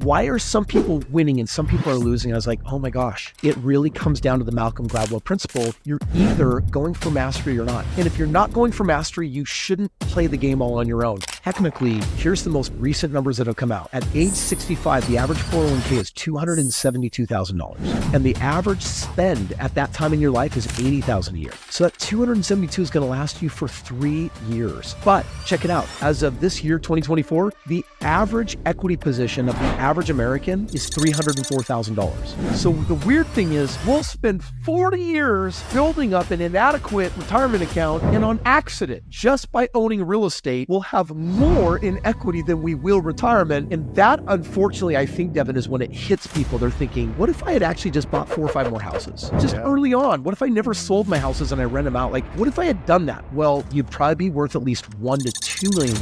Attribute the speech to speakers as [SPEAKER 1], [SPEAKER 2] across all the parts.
[SPEAKER 1] why are some people winning and some people are losing? I was like, oh my gosh, it really comes down to the Malcolm Gladwell principle. You're either going for mastery or not. And if you're not going for mastery, you shouldn't play the game all on your own. Technically, here's the most recent numbers that have come out. At age 65, the average 401k is $272,000. And the average spend at that time in your life is $80,000 a year. So that $272,000 is going to last you for 3 years. But check it out. As of this year, 2024, the average equity position of the average American is $304,000. So the weird thing is we'll spend 40 years building up an inadequate retirement account, and on accident, just by owning real estate, we'll have more in equity than we will retirement. And that, unfortunately, I think, Devin, is when it hits people. They're thinking, what if I had actually just bought 4 or 5 more houses? Just early on. What if I never sold my houses and I rent them out? Like, what if I had done that? Well, you'd probably be worth at least $1 to $2 million,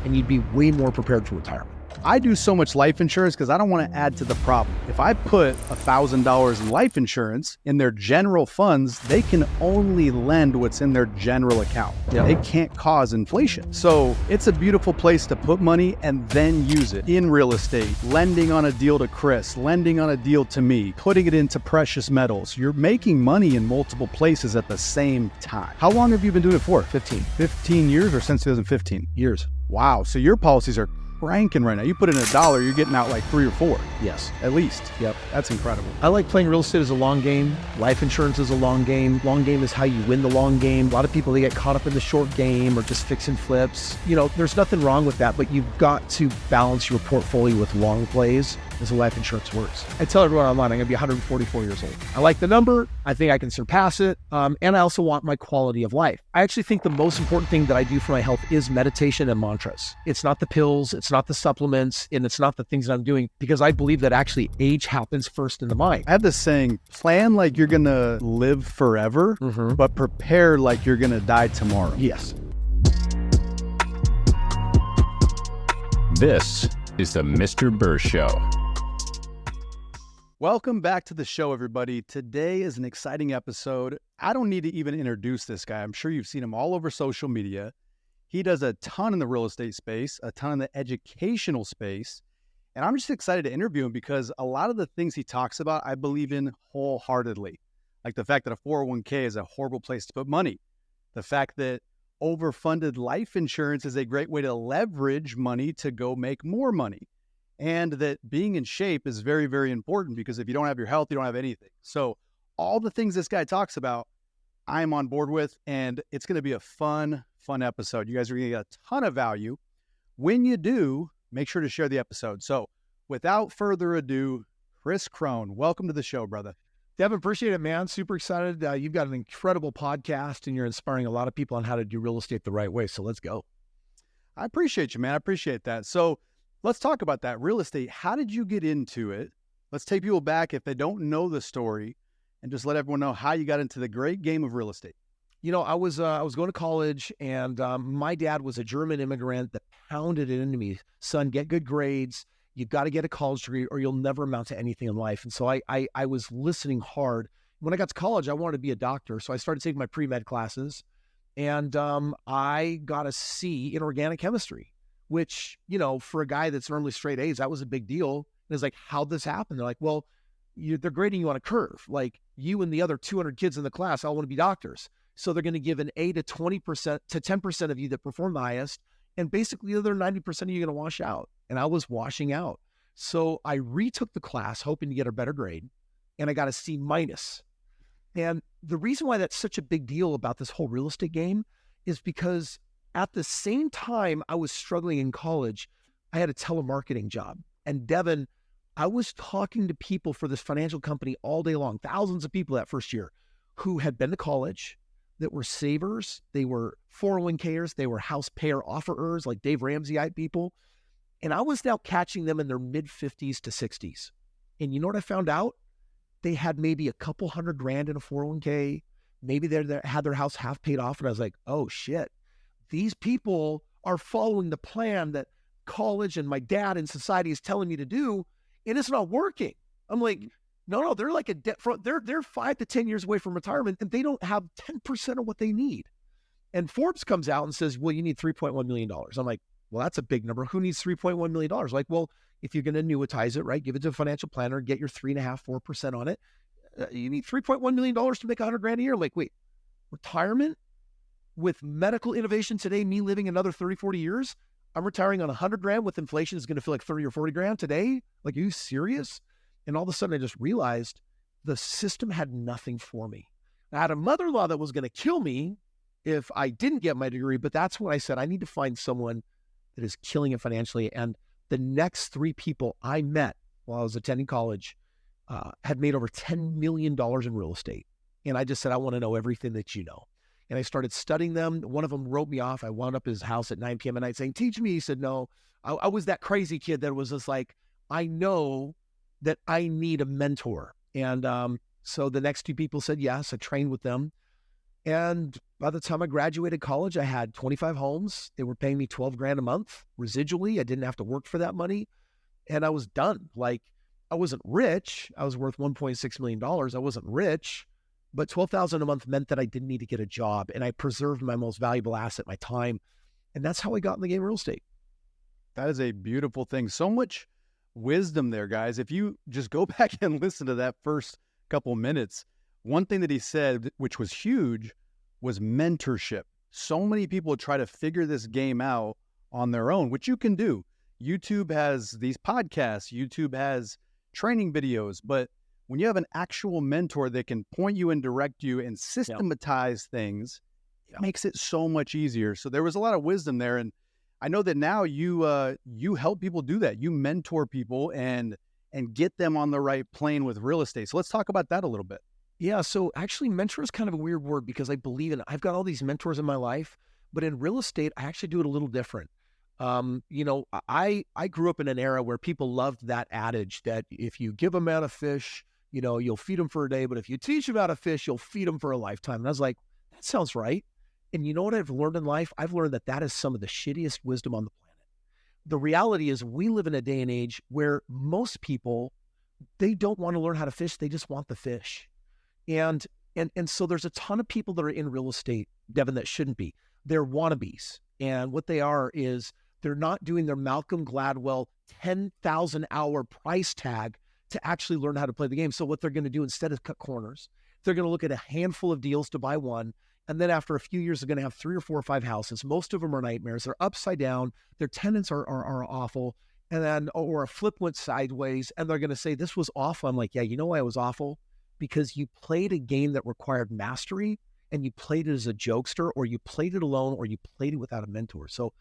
[SPEAKER 1] and you'd be way more prepared for retirement.
[SPEAKER 2] I do so much life insurance because I don't want to add to the problem. If I put $1,000 in life insurance in their general funds, they can only lend what's in their general account.
[SPEAKER 1] Yep.
[SPEAKER 2] They can't cause inflation. So it's a beautiful place to put money and then use it in real estate, lending on a deal to Chris, lending on a deal to me, putting it into precious metals. You're making money in multiple places at the same time. How long have you been doing it for? 15 years or since 2015?
[SPEAKER 1] Years.
[SPEAKER 2] Wow. So your policies are ranking right now. You put in $1, you're getting out like 3 or 4.
[SPEAKER 1] Yes.
[SPEAKER 2] At least.
[SPEAKER 1] Yep.
[SPEAKER 2] That's incredible.
[SPEAKER 1] I like playing real estate as a long game. Life insurance is a long game. Long game is how you win the long game. A lot of people, they get caught up in the short game or just fix and flips. You know, there's nothing wrong with that, but you've got to balance your portfolio with long plays as a life insurance works. I tell everyone online, I'm going to be 144 years old. I like the number. I think I can surpass it. And I also want my quality of life. I actually think the most important thing that I do for my health is meditation and mantras. It's not the pills. It's not the supplements. And it's not the things that I'm doing, because I believe that actually age happens first in the mind.
[SPEAKER 2] I have this saying, plan like you're going to live forever, but prepare like you're going to die tomorrow.
[SPEAKER 1] Yes.
[SPEAKER 3] This is the Mr. Burr Show.
[SPEAKER 2] Welcome back to the show, everybody. Today is an exciting episode. I don't need to even introduce this guy. I'm sure you've seen him all over social media. He does a ton in the real estate space, a ton in the educational space. And I'm just excited to interview him because a lot of the things he talks about, I believe in wholeheartedly. Like the fact that a 401k is a horrible place to put money. The fact that overfunded life insurance is a great way to leverage money to go make more money. And that being in shape is very, very important, because if you don't have your health, you don't have anything. So all the things this guy talks about, I'm on board with, and it's going to be a fun episode. You guys are going to get a ton of value. When you do, make sure to share the episode. So without further ado, Chris Krohn, welcome to the show, brother.
[SPEAKER 1] Devin, appreciate it, man. Super excited. You've got an incredible podcast, and you're inspiring a lot of people on how to do real estate the right way. So let's go.
[SPEAKER 2] I appreciate you, man. I appreciate that. So let's talk about that. Real estate, how did you get into it? Let's take people back if they don't know the story, and just let everyone know how you got into the great game of real estate.
[SPEAKER 1] You know, I was going to college, and my dad was a German immigrant that pounded it into me. Son, get good grades. You've got to get a college degree or you'll never amount to anything in life. And so I was listening hard. When I got to college, I wanted to be a doctor. So I started taking my pre-med classes, and I got a C in organic chemistry, which, you know, for a guy that's normally straight A's, that was a big deal. And it's like, how'd this happen? They're like, well, they're grading you on a curve. Like, you and the other 200 kids in the class all want to be doctors. So they're going to give an A to 20% to 10% of you that perform the highest. And basically the other 90% of you are going to wash out. And I was washing out. So I retook the class hoping to get a better grade, and I got a C minus. And the reason why that's such a big deal about this whole real estate game is because at the same time I was struggling in college, I had a telemarketing job. And Devin, I was talking to people for this financial company all day long, thousands of people that first year who had been to college, that were savers, they were 401kers, they were house payer offerers, like Dave Ramsey-ite people. And I was now catching them in their mid-50s to 60s. And you know what I found out? They had maybe a couple $100,000 in a 401k. Maybe they had their house half paid off. And I was like, oh shit, these people are following the plan that college and my dad and society is telling me to do, and it's not working. I'm like, no, they're like a debt front. They're 5 to 10 years away from retirement, and they don't have 10% of what they need. And Forbes comes out and says, well, you need $3.1 million. I'm like, well, that's a big number. Who needs $3.1 million? Like, well, if you're going to annuitize it, right, give it to a financial planner, get your 3.5%, 4% on it. You need $3.1 million to make $100,000 a year. Like, wait, retirement with medical innovation today, me living another 30, 40 years, I'm retiring on $100,000 with inflation is going to feel like 30 or 40 grand today. Like, are you serious? And all of a sudden I just realized the system had nothing for me. I had a mother-in-law that was going to kill me if I didn't get my degree, but that's when I said, I need to find someone that is killing it financially. And the next 3 people I met while I was attending college had made over $10 million in real estate. And I just said, I want to know everything that you know. And I started studying them. One of them wrote me off. I wound up at his house at 9 p.m. at night saying, teach me. He said, no. I was that crazy kid that was just like, I know that I need a mentor. And so the next 2 people said yes. I trained with them. And by the time I graduated college, I had 25 homes. They were paying me $12,000 a month residually. I didn't have to work for that money. And I was done. Like, I wasn't rich. I was worth $1.6 million. I wasn't rich, but $12,000 a month meant that I didn't need to get a job. And I preserved my most valuable asset, my time. And that's how I got in the game of real estate.
[SPEAKER 2] That is a beautiful thing. So much wisdom there, guys. If you just go back and listen to that first couple minutes, one thing that he said, which was huge, was mentorship. So many people try to figure this game out on their own, which you can do. YouTube has these podcasts, YouTube has training videos, but when you have an actual mentor that can point you and direct you and systematize things, it makes it so much easier. So there was a lot of wisdom there. And I know that now you help people do that. You mentor people and get them on the right plane with real estate. So let's talk about that a little bit.
[SPEAKER 1] Yeah. So actually mentor is kind of a weird word because I believe in it. I've got all these mentors in my life, but in real estate, I actually do it a little different. I grew up in an era where people loved that adage that if you give a man a fish, you'll feed him for a day, but if you teach him how to fish, you'll feed him for a lifetime. And I was like, that sounds right. And you know what I've learned in life? I've learned that is some of the shittiest wisdom on the planet. The reality is we live in a day and age where most people, they don't want to learn how to fish. They just want the fish. And so there's a ton of people that are in real estate, Devin, that shouldn't be. They're wannabes. And what they are is they're not doing their Malcolm Gladwell 10,000 hour price tag to actually learn how to play the game. So what they're going to do instead of cut corners, they're going to look at a handful of deals to buy one. And then after a few years, they're going to have 3 or 4 or 5 houses. Most of them are nightmares. They're upside down. Their tenants are awful. And then, or a flip went sideways and they're going to say, this was awful. I'm like, yeah, you know why it was awful? Because you played a game that required mastery and you played it as a jokester, or you played it alone, or you played it without a mentor. So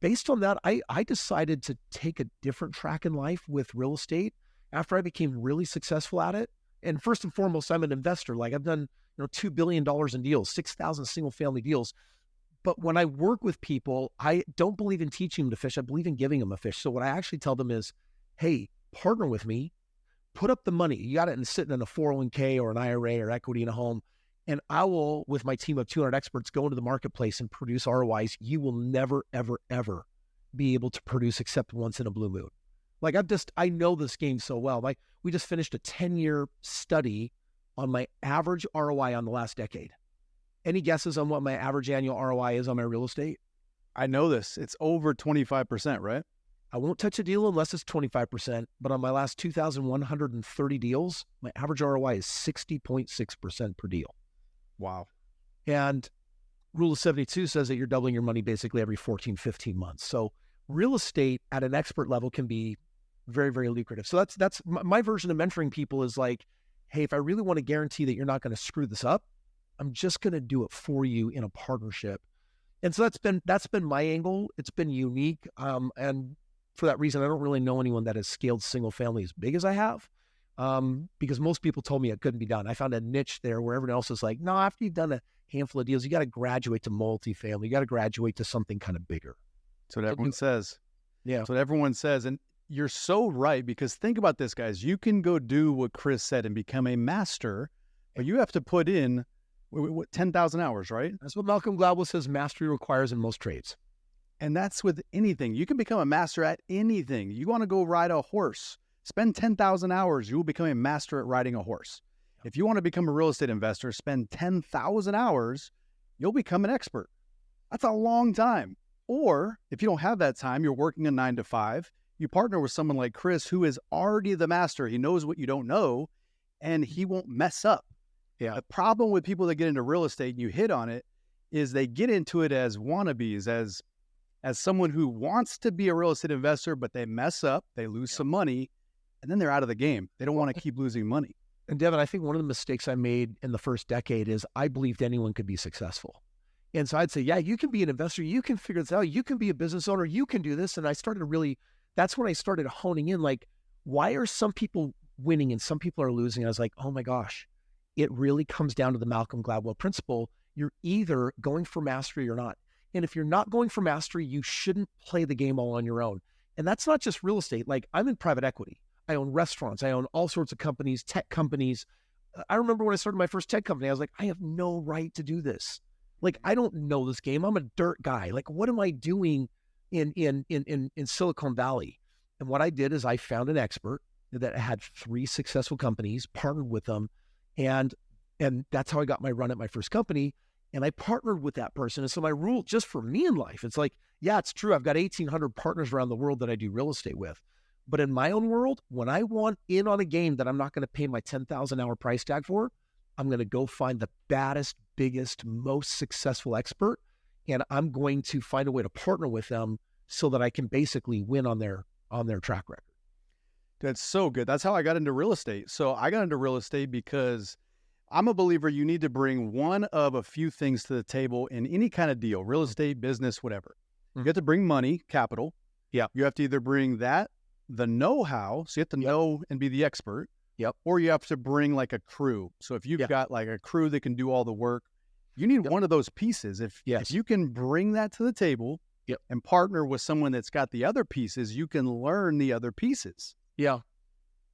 [SPEAKER 1] based on that, I decided to take a different track in life with real estate after I became really successful at it. And first and foremost, I'm an investor. Like I've done, $2 billion in deals, 6,000 single family deals. But when I work with people, I don't believe in teaching them to fish. I believe in giving them a fish. So what I actually tell them is, hey, partner with me, put up the money. You got it sitting in a 401k or an IRA or equity in a home. And I will, with my team of 200 experts, go into the marketplace and produce ROIs you will never, ever, ever be able to produce except once in a blue moon. Like I know this game so well. Like we just finished a 10-year study on my average ROI on the last decade. Any guesses on what my average annual ROI is on my real estate?
[SPEAKER 2] I know this. It's over 25%, right?
[SPEAKER 1] I won't touch a deal unless it's 25%, but on my last 2,130 deals, my average ROI is 60.6% per deal.
[SPEAKER 2] Wow.
[SPEAKER 1] And Rule of 72 says that you're doubling your money basically every 14, 15 months. So real estate at an expert level can be very, very lucrative. So that's my version of mentoring people is like, hey, if I really want to guarantee that you're not going to screw this up, I'm just going to do it for you in a partnership. And so that's been my angle. It's been unique. And for that reason, I don't really know anyone that has scaled single family as big as I have. Because most people told me it couldn't be done. I found a niche there where everyone else is like, no, after you've done a handful of deals, you got to graduate to multifamily. You got to graduate to something kind of bigger.
[SPEAKER 2] That's what everyone says.
[SPEAKER 1] Yeah.
[SPEAKER 2] That's what everyone says. And you're so right, because think about this, guys. You can go do what Chris said and become a master, but you have to put in 10,000 hours, right?
[SPEAKER 1] That's what Malcolm Gladwell says mastery requires in most trades.
[SPEAKER 2] And that's with anything. You can become a master at anything. You want to go ride a horse. Spend 10,000 hours, you will become a master at riding a horse. If you want to become a real estate investor, spend 10,000 hours, you'll become an expert. That's a long time. Or if you don't have that time, you're working a 9 to 5, you partner with someone like Chris, who is already the master. He knows what you don't know, and he won't mess up.
[SPEAKER 1] Yeah.
[SPEAKER 2] The problem with people that get into real estate, and you hit on it, is they get into it as wannabes, as someone who wants to be a real estate investor, but they mess up, they lose some money, and then they're out of the game. They don't want to keep losing money.
[SPEAKER 1] And Devin, I think one of the mistakes I made in the first decade is I believed anyone could be successful. And so I'd say, yeah, you can be an investor. You can figure this out. You can be a business owner. You can do this. And I started that's when I started honing in, like, why are some people winning and some people are losing? I was like, oh my gosh, it really comes down to the Malcolm Gladwell principle. You're either going for mastery or not. And if you're not going for mastery, you shouldn't play the game all on your own. And that's not just real estate. Like, I'm in private equity. I own restaurants. I own all sorts of companies, tech companies. I remember when I started my first tech company, I was like, I have no right to do this. Like, I don't know this game. I'm a dirt guy. Like, what am I doing in Silicon Valley? And what I did is I found an expert that had 3 successful companies, partnered with them. And that's how I got my run at my first company. And I partnered with that person. And so my rule just for me in life, it's like, yeah, it's true. I've got 1,800 partners around the world that I do real estate with. But in my own world, when I want in on a game that I'm not going to pay my 10,000 hour price tag for, I'm going to go find the baddest, biggest, most successful expert. And I'm going to find a way to partner with them so that I can basically win on their track record.
[SPEAKER 2] That's so good. That's how I got into real estate. So I got into real estate because I'm a believer you need to bring one of a few things to the table in any kind of deal, real estate, business, whatever. You have to bring money, capital.
[SPEAKER 1] Yeah.
[SPEAKER 2] You have to either bring that, the know-how, so you have to know and be the expert.
[SPEAKER 1] Yep.
[SPEAKER 2] Or you have to bring like a crew. So if you've got like a crew that can do all the work, you need one of those pieces. If you can bring that to the table and partner with someone that's got the other pieces, you can learn the other pieces.
[SPEAKER 1] Yeah.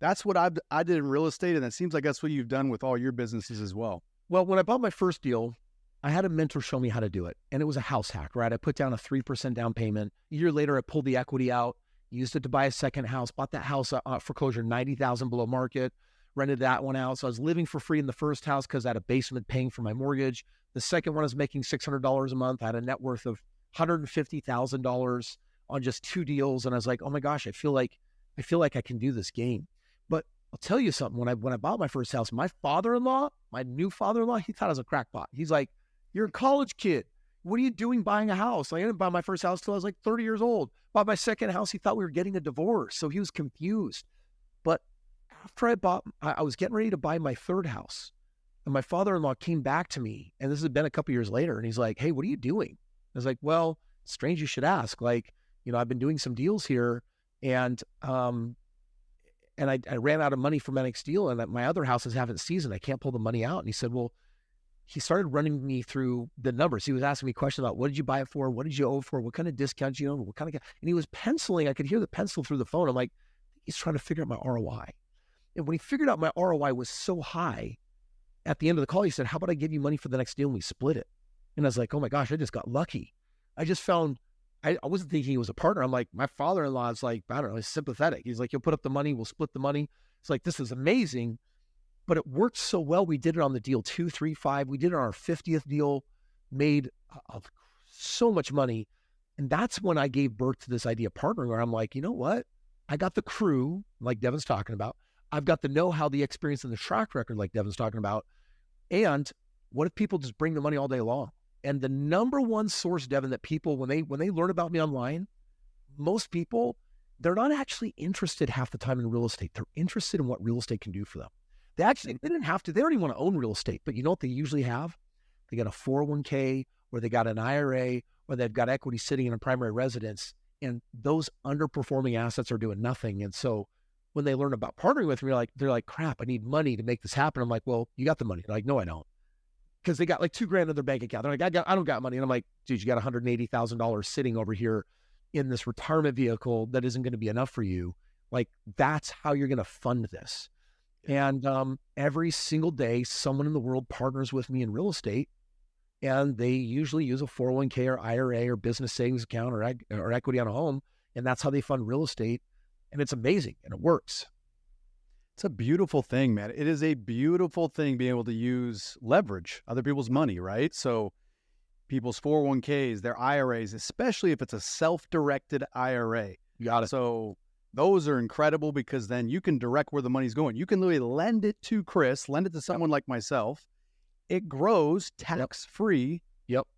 [SPEAKER 2] That's what I did in real estate, and it seems like that's what you've done with all your businesses as well.
[SPEAKER 1] Well, when I bought my first deal, I had a mentor show me how to do it. And it was a house hack, right? I put down a 3% down payment. A year later, I pulled the equity out, used it to buy a second house, bought that house foreclosure, $90,000 below market, rented that one out. So I was living for free in the first house because I had a basement paying for my mortgage. The second one I was making $600 a month. I had a net worth of $150,000 on just 2 deals. And I was like, oh my gosh, I feel like I can do this game. But I'll tell you something, when I bought my first house, my father-in-law, my new father-in-law, he thought I was a crackpot. He's like, you're a college kid. What are you doing buying a house? I didn't buy my first house till I was like 30 years old. Bought my second house, he thought we were getting a divorce. So he was confused. But after I was getting ready to buy my third house. And my father-in-law came back to me, and this has been a couple years later, and he's like, hey, what are you doing? I was like, well, strange you should ask. Like, I've been doing some deals here, and I ran out of money for my next deal, and my other houses haven't seasoned. I can't pull the money out. And he said, well, he started running me through the numbers. He was asking me questions about what did you buy it for? What did you owe it for? What kind of discounts you owe? What kind of, and he was penciling. I could hear the pencil through the phone. I'm like, he's trying to figure out my ROI. And when he figured out my ROI was so high, at the end of the call, he said, how about I give you money for the next deal and we split it? And I was like, oh my gosh, I just got lucky. I just found, I wasn't thinking he was a partner. I'm like, my father-in-law is like, I don't know, he's sympathetic. He's like, you'll put up the money, we'll split the money. It's like, this is amazing. But it worked so well. We did it on the deal 2, 3, 5. We did it on our 50th deal, made so much money. And that's when I gave birth to this idea of partnering, where I'm like, you know what? I got the crew, like Devin's talking about. I've got the know-how, the experience, and the track record, like Devin's talking about. And what if people just bring the money all day long? And the number one source, Devin, that people, when they learn about me online, most people, they're not actually interested half the time in real estate. They're interested in what real estate can do for them. They didn't have to, they don't even want to own real estate, but you know what they usually have? They got a 401k, or they got an IRA, or they've got equity sitting in a primary residence, and those underperforming assets are doing nothing. And so when they learn about partnering with me, they're like, crap, I need money to make this happen. I'm like, well, you got the money. They're like, no, I don't. Because they got like $2,000 in their bank account. They're like, I don't got money. And I'm like, dude, you got $180,000 sitting over here in this retirement vehicle that isn't going to be enough for you. Like, that's how you're going to fund this. And every single day, someone in the world partners with me in real estate, and they usually use a 401k or IRA or business savings account or equity on a home. And that's how they fund real estate. And it's amazing, and it works.
[SPEAKER 2] It's a beautiful thing, man. It is a beautiful thing being able to use leverage, other people's money, right? So people's 401ks, their IRAs, especially if it's a self-directed IRA.
[SPEAKER 1] You got it.
[SPEAKER 2] So Those are incredible because then you can direct where the money's going. You can literally lend it to Chris, lend it to someone like myself. It grows tax-free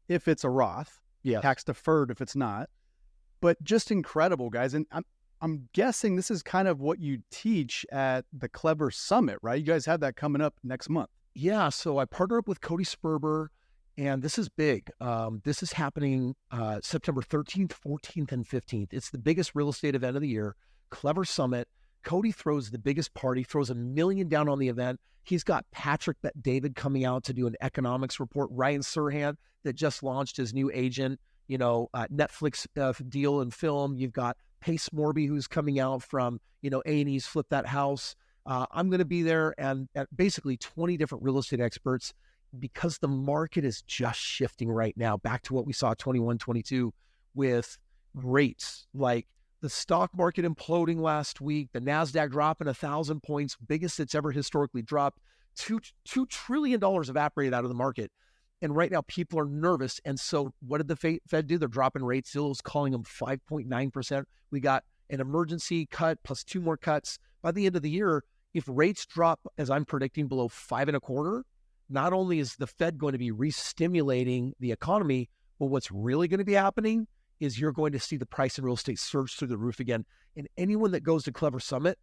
[SPEAKER 2] if it's a Roth, tax-deferred if it's not. But just incredible, guys. And I'm guessing this is kind of what you teach at the Clever Summit, right? You guys have that coming up next month.
[SPEAKER 1] Yeah, so I partner up with Cody Sperber, and this is big. This is happening September 13th, 14th, and 15th. It's the biggest real estate event of the year, Clever Summit. Cody throws the biggest party, throws $1 million down on the event. He's got Patrick Bet-David coming out to do an economics report. Ryan Serhant that just launched his new agent, Netflix deal and film. You've got Pace Morby, who's coming out from, A&E's Flip That House. I'm going to be there, and basically 20 different real estate experts, because the market is just shifting right now back to what we saw 21, 22 with rates. Like the stock market imploding last week, the NASDAQ dropping 1,000 points, biggest it's ever historically dropped, $2 trillion evaporated out of the market. And right now people are nervous. And so what did the Fed do? They're dropping rates. Zillow's calling them 5.9%. We got an emergency cut plus 2 more cuts. By the end of the year, if rates drop, as I'm predicting, below 5.25%, not only is the Fed going to be re-stimulating the economy, but what's really going to be happening is you're going to see the price of real estate surge through the roof again. And anyone that goes to Clever Summit,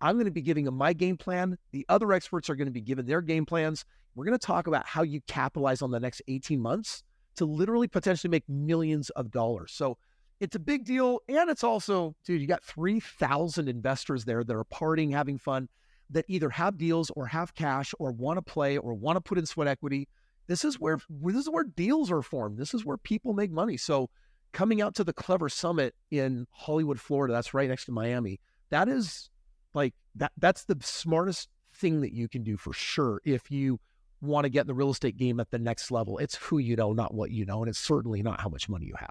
[SPEAKER 1] I'm going to be giving them my game plan. The other experts are going to be given their game plans. We're going to talk about how you capitalize on the next 18 months to literally potentially make millions of dollars. So it's a big deal. And it's also, dude, you got 3,000 investors there that are partying, having fun, that either have deals or have cash or want to play or want to put in sweat equity. This is where deals are formed. This is where people make money. So coming out to the Clever Summit in Hollywood, Florida, that's right next to Miami. That is like, that's the smartest thing that you can do for sure if you want to get in the real estate game at the next level. It's who you know, not what you know. And it's certainly not how much money you have.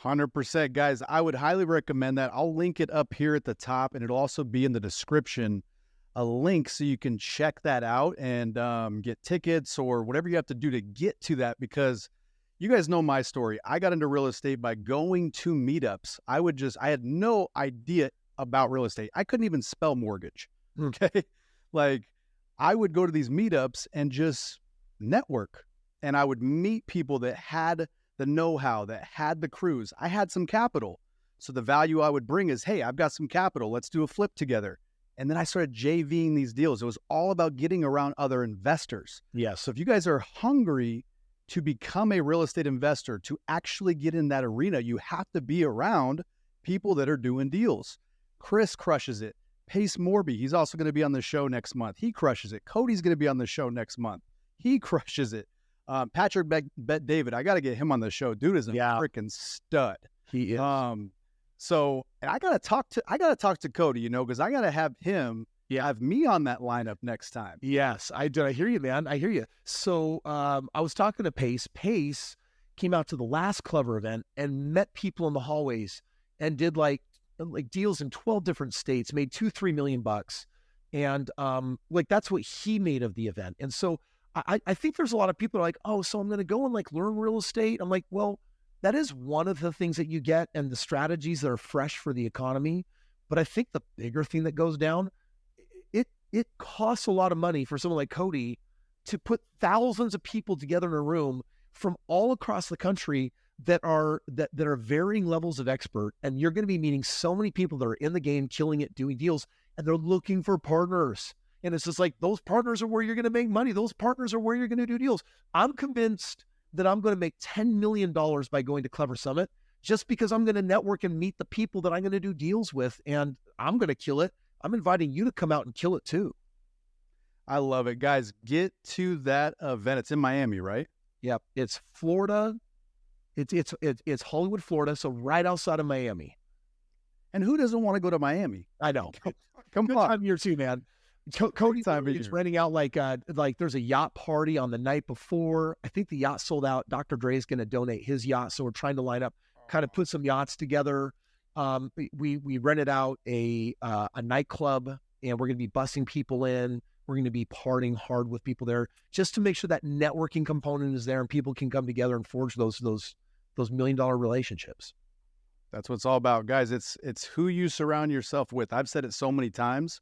[SPEAKER 2] 100%. Guys, I would highly recommend that. I'll link it up here at the top, and it'll also be in the description, a link so you can check that out and get tickets or whatever you have to do to get to that, because you guys know my story. I got into real estate by going to meetups. I had no idea about real estate. I couldn't even spell mortgage. Okay. Like I would go to these meetups and just network, and I would meet people that had the know-how, that had the crews. I had some capital. So the value I would bring is, hey, I've got some capital. Let's do a flip together. And then I started JVing these deals. It was all about getting around other investors.
[SPEAKER 1] Yes.
[SPEAKER 2] So if you guys are hungry to become a real estate investor, to actually get in that arena, you have to be around people that are doing deals. Chris crushes it. Pace Morby, he's also going to be on the show next month. He crushes it. Cody's going to be on the show next month. He crushes it. Patrick Bet-David, I got to get him on the show. Dude is a freaking stud.
[SPEAKER 1] He is.
[SPEAKER 2] So I gotta talk to Cody, because I gotta have him have me on that lineup next time.
[SPEAKER 1] Yes, I did. I hear you, man. I hear you. So I was talking to Pace. Pace came out to the last Clever event and met people in the hallways and did like deals in 12 different states, made $2-3 million. And that's what he made of the event. And so I think there's a lot of people that are like, oh, so I'm going to go and learn real estate. I'm like, well, that is one of the things that you get and the strategies that are fresh for the economy. But I think the bigger thing that goes down, it costs a lot of money for someone like Cody to put thousands of people together in a room from all across the country that are varying levels of expert. And you're going to be meeting so many people that are in the game, killing it, doing deals, and they're looking for partners. And it's just like, those partners are where you're going to make money. Those partners are where you're going to do deals. I'm convinced that I'm going to make $10 million by going to Clever Summit just because I'm going to network and meet the people that I'm going to do deals with, and I'm going to kill it. I'm inviting you to come out and kill it too.
[SPEAKER 2] I love it. Guys, get to that event. It's in Miami, right?
[SPEAKER 1] Yep. It's Florida. It's Hollywood, Florida, so right outside of Miami.
[SPEAKER 2] And who doesn't want to go to Miami?
[SPEAKER 1] I know.
[SPEAKER 2] Come
[SPEAKER 1] Good
[SPEAKER 2] on.
[SPEAKER 1] time here too, man. Cody is renting out like there's a yacht party on the night before. I think the yacht sold out. Dr. Dre is going to donate his yacht, so we're trying to line up, kind of put some yachts together. We rented out a nightclub, and we're going to be busing people in. We're going to be partying hard with people there, just to make sure that networking component is there and people can come together and forge those $1 million relationships.
[SPEAKER 2] That's what it's all about, guys. It's who you surround yourself with. I've said it so many times.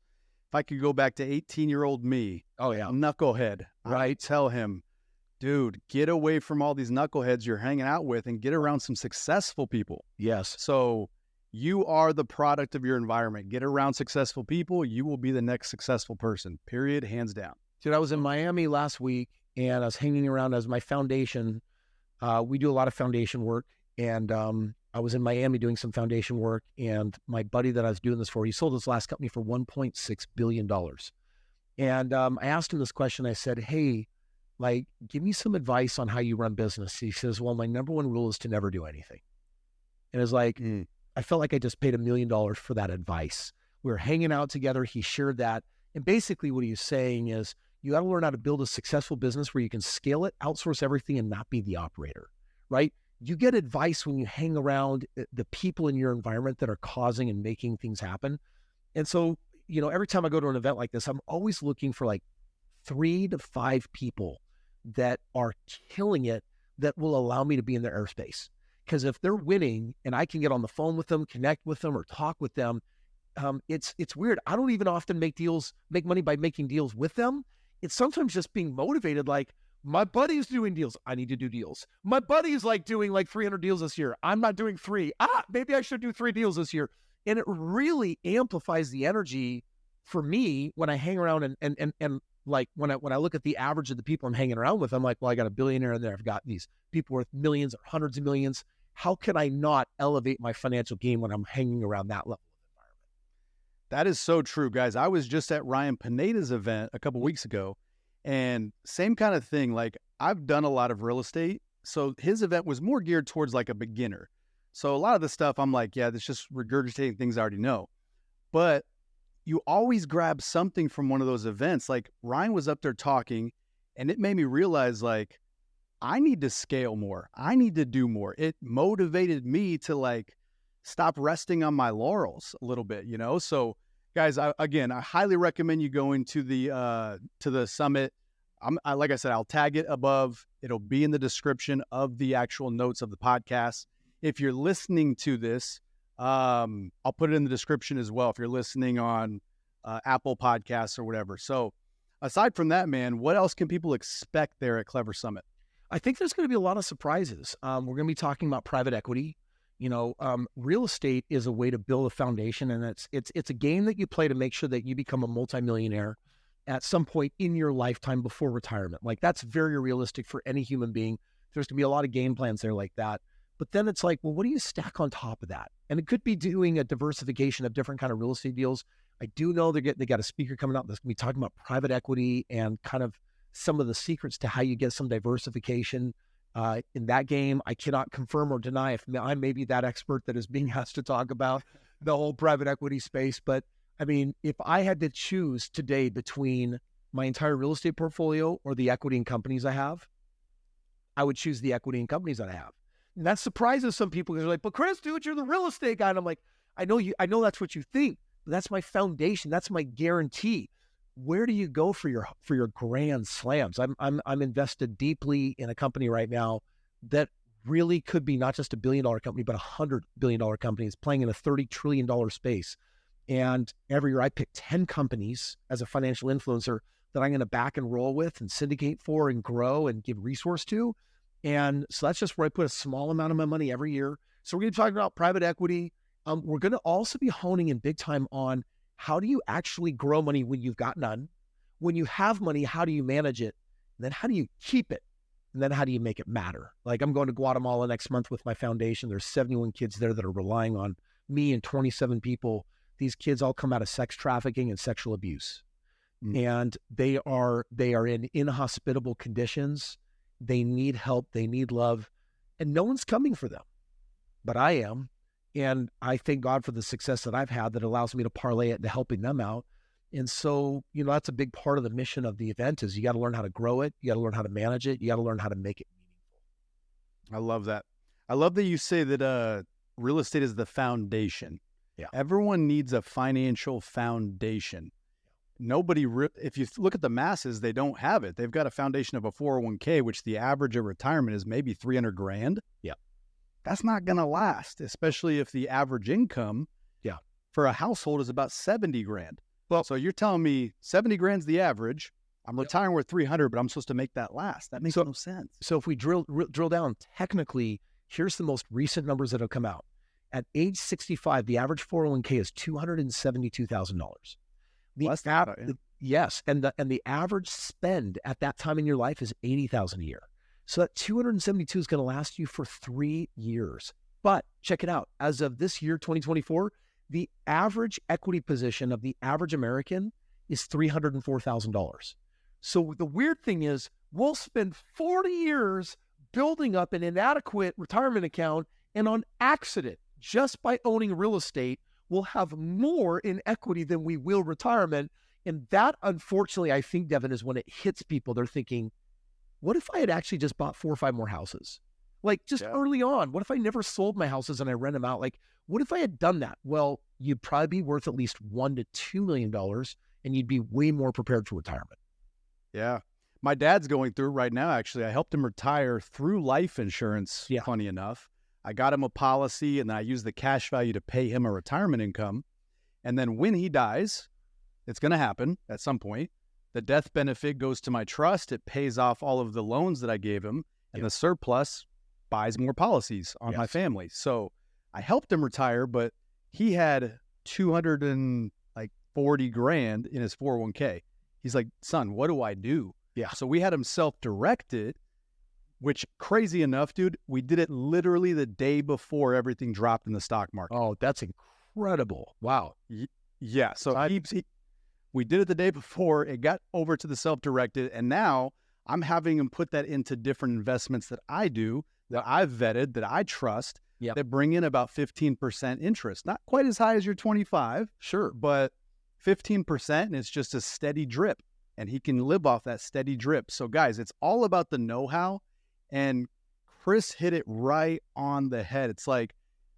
[SPEAKER 2] If I could go back to 18-year-old me,
[SPEAKER 1] Oh yeah.
[SPEAKER 2] knucklehead,
[SPEAKER 1] Right.
[SPEAKER 2] I'd tell him, dude, get away from all these knuckleheads you're hanging out with and get around some successful people.
[SPEAKER 1] Yes.
[SPEAKER 2] So you are the product of your environment. Get around successful people. You will be the next successful person, period, hands down.
[SPEAKER 1] Dude, I was in Miami last week and I was hanging around as my foundation. We do a lot of foundation work, and I was in Miami doing some foundation work, and my buddy that I was doing this for, he sold his last company for $1.6 billion. And I asked him this question. I said, hey, like, give me some advice on how you run business. He says, well, my number one rule is to never do anything. And it's like, I felt like I just paid $1 million for that advice. We were hanging out together. He shared that. And basically what he's saying is, you got to learn how to build a successful business where you can scale it, outsource everything, and not be the operator, right? You get advice when you hang around the people in your environment that are causing and making things happen. And so, you know, every time I go to an event like this, I'm always looking for like 3 to 5 people that are killing it that will allow me to be in their airspace. Because if they're winning and I can get on the phone with them, connect with them, or talk with them, it's weird. I don't even often make money by making deals with them. It's sometimes just being motivated, like, my buddy's doing deals. I need to do deals. My buddy's like doing like 300 deals this year. I'm not doing 3. Maybe I should do 3 deals this year. And it really amplifies the energy for me when I hang around and like when I look at the average of the people I'm hanging around with, I'm like, well, I got a billionaire in there. I've got these people worth millions or hundreds of millions. How can I not elevate my financial game when I'm hanging around that level?
[SPEAKER 2] That is so true, guys. I was just at Ryan Pineda's event a couple weeks ago, and same kind of thing. Like, I've done a lot of real estate, so his event was more geared towards like a beginner. So a lot of the stuff I'm like, yeah, that's just regurgitating things I already know. But you always grab something from one of those events. Like, Ryan was up there talking, and it made me realize, like, I need to scale more. I need to do more. It motivated me to like stop resting on my laurels a little bit, you know? So guys, I highly recommend you going to the summit. Like I said, I'll tag it above. It'll be in the description of the actual notes of the podcast. If you're listening to this, I'll put it in the description as well. If you're listening on Apple Podcasts or whatever. So aside from that, man, what else can people expect there at Clever Summit?
[SPEAKER 1] I think there's going to be a lot of surprises. We're going to be talking about private equity. You know, real estate is a way to build a foundation, and it's a game that you play to make sure that you become a multimillionaire at some point in your lifetime before retirement. Like, that's very realistic for any human being. There's going to be a lot of game plans there like that. But then it's like, well, what do you stack on top of that? And it could be doing a diversification of different kind of real estate deals. I do know they got a speaker coming up that's going to be talking about private equity and kind of some of the secrets to how you get some diversification in that game. I cannot confirm or deny if I may be that expert that is being asked to talk about the whole private equity space. But I mean, if I had to choose today between my entire real estate portfolio or the equity in companies I have, I would choose the equity in companies that I have. And that surprises some people because they're like, but Chris, dude, you're the real estate guy. And I'm like, I know that's what you think, but that's my foundation. That's my guarantee. Where do you go for your grand slams? I'm invested deeply in a company right now that really could be not just $1 billion company, but $100 billion company. It's playing in a $30 trillion space. And every year I pick 10 companies as a financial influencer that I'm going to back and roll with and syndicate for and grow and give resource to. And so that's just where I put a small amount of my money every year. So we're going to be talking about private equity. We're going to also be honing in big time on how do you actually grow money when you've got none? When you have money, how do you manage it? And then how do you keep it? And then how do you make it matter? Like, I'm going to Guatemala next month with my foundation. There's 71 kids there that are relying on me and 27 people. These kids all come out of sex trafficking and sexual abuse. And they are in inhospitable conditions. They need help. They need love. And no one's coming for them. But I am. And I thank God for the success that I've had that allows me to parlay it into helping them out. And so, you know, that's a big part of the mission of the event is you got to learn how to grow it. You got to learn how to manage it. You got to learn how to make it meaningful.
[SPEAKER 2] I love that. I love that you say that real estate is the foundation.
[SPEAKER 1] Yeah.
[SPEAKER 2] Everyone needs a financial foundation. Nobody, if you look at the masses, they don't have it. They've got a foundation of a 401k, which the average of retirement is maybe 300 grand.
[SPEAKER 1] Yeah.
[SPEAKER 2] that's not going to last, especially if the average income
[SPEAKER 1] Yeah.
[SPEAKER 2] for a household is about 70 grand.
[SPEAKER 1] Well,
[SPEAKER 2] So you're telling me 70 grand's the average. I'm
[SPEAKER 1] Yep.
[SPEAKER 2] retiring with 300, but I'm supposed to make that last. That makes no sense.
[SPEAKER 1] So if we drill down, technically, here's the most recent numbers that have come out. At age 65, the average 401k is $272,000. Yes, and the average spend at that time in your life is $80,000 a year. So that 272 is going to last you for 3 years. But check it out. As of this year, 2024, the average equity position of the average American is $304,000. So the weird thing is, we'll spend 40 years building up an inadequate retirement account, and on accident, just by owning real estate, we'll have more in equity than we will retirement. And that, unfortunately, I think, Devin, is when it hits people. They're thinking, what if I had actually just bought 4 or 5 more houses? Like just early on, what if I never sold my houses and I rent them out? Like, what if I had done that? Well, you'd probably be worth at least $1 to $2 million, and you'd be way more prepared for retirement.
[SPEAKER 2] Yeah. My dad's going through right now, actually. I helped him retire through life insurance, funny enough. I got him a policy, and then I used the cash value to pay him a retirement income. And then when he dies, it's going to happen at some point, the death benefit goes to my trust. It pays off all of the loans that I gave him, and the surplus buys more policies on my family. So I helped him retire, but he had 240 grand in his 401k. He's like, son, what do I do?
[SPEAKER 1] Yeah.
[SPEAKER 2] So we had him self-directed, which, crazy enough, dude, we did it literally the day before everything dropped in the stock market.
[SPEAKER 1] Oh, that's incredible. Wow.
[SPEAKER 2] Yeah. So we did it the day before. It got over to the self-directed, and now I'm having him put that into different investments that I do, that I've vetted, that I trust, that bring in about 15% interest. Not quite as high as your 25,
[SPEAKER 1] sure,
[SPEAKER 2] but 15%, and it's just a steady drip, and he can live off that steady drip. So guys, it's all about the know-how, and Chris hit it right on the head. It's like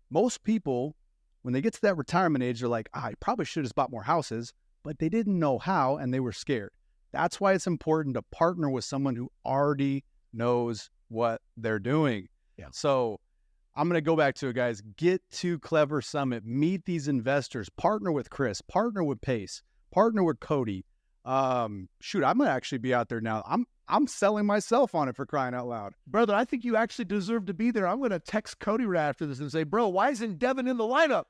[SPEAKER 2] most people, when they get to that retirement age, they're like, I probably should have just bought more houses, but they didn't know how, and they were scared. That's why it's important to partner with someone who already knows what they're doing.
[SPEAKER 1] Yeah.
[SPEAKER 2] So I'm going to go back to it, guys. Get to Clever Summit. Meet these investors. Partner with Chris. Partner with Pace. Partner with Cody. Shoot, I'm going to actually be out there now. I'm selling myself on it, for crying out loud.
[SPEAKER 1] Brother, I think you actually deserve to be there. I'm going to text Cody right after this and say, bro, why isn't Devin in the lineup?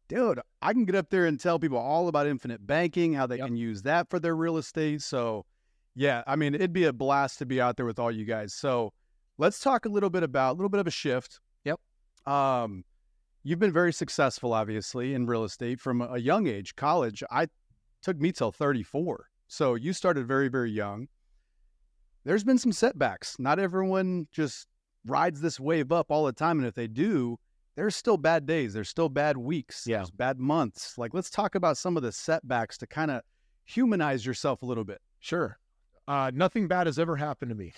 [SPEAKER 2] Dude, I can get up there and tell people all about infinite banking, how they can use that for their real estate. So yeah, I mean, it'd be a blast to be out there with all you guys. So let's talk a little bit of a shift.
[SPEAKER 1] Yep.
[SPEAKER 2] You've been very successful, obviously, in real estate from a young age. College, took me till 34. So you started very, very young. There's been some setbacks. Not everyone just rides this wave up all the time. And if they do, there's still bad days. There's still bad weeks. There's bad months. Like, let's talk about some of the setbacks to kind of humanize yourself a little bit.
[SPEAKER 1] Sure. Nothing bad has ever happened to me.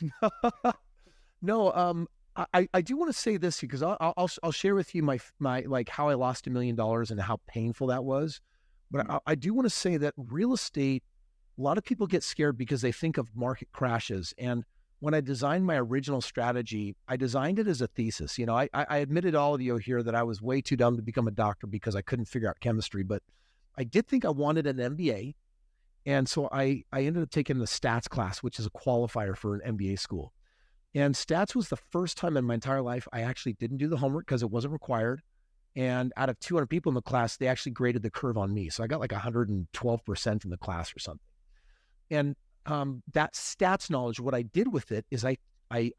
[SPEAKER 1] No, I do want to say this because I'll share with you my like how I lost $1 million and how painful that was. But I do want to say that real estate, a lot of people get scared because they think of market crashes. And when I designed my original strategy, I designed it as a thesis. You know, I admitted all of you here that I was way too dumb to become a doctor because I couldn't figure out chemistry, but I did think I wanted an MBA. And so I ended up taking the stats class, which is a qualifier for an MBA school. And stats was the first time in my entire life I actually didn't do the homework because it wasn't required. And out of 200 people in the class, they actually graded the curve on me. So I got like 112% in the class or something. And that stats knowledge, what I did with it is I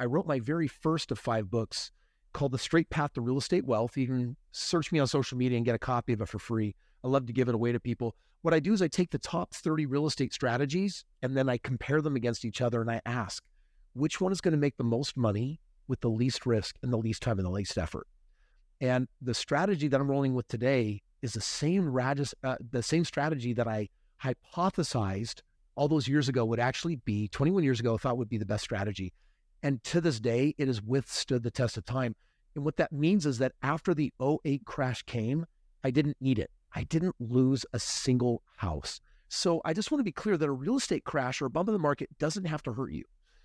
[SPEAKER 1] wrote my very first of 5 books called The Straight Path to Real Estate Wealth. You can search me on social media and get a copy of it for free. I love to give it away to people. What I do is I take the top 30 real estate strategies and then I compare them against each other and I ask, which one is going to make the most money with the least risk and the least time and the least effort? And the strategy that I'm rolling with today is the same strategy that I hypothesized all those years ago would actually be, 21 years ago, I thought would be the best strategy. And to this day, it has withstood the test of time. And what that means is that after the '08 crash came, I didn't need it. I didn't lose a single house. So I just want to be clear that a real estate crash or a bump in the market doesn't have to hurt you.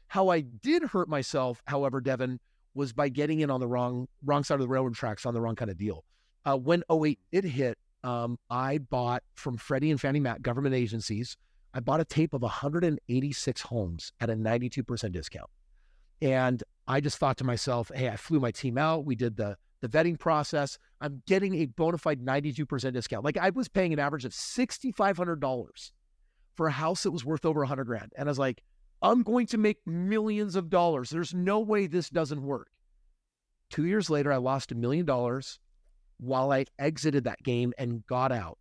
[SPEAKER 1] How I did hurt myself, however, Devin, was by getting in on the wrong side of the railroad tracks on the wrong kind of deal. When '08 did hit, I bought from Freddie and Fannie Mae government agencies. I bought a tape of 186 homes at a 92% discount. And I just thought to myself, hey, I flew my team out. We did the vetting process. I'm getting a bona fide 92% discount. Like I was paying an average of $6,500 for a house that was worth over $100,000. And I was like, I'm going to make millions of dollars. There's no way this doesn't work. 2 years later, I lost $1 million while I exited that game and got out.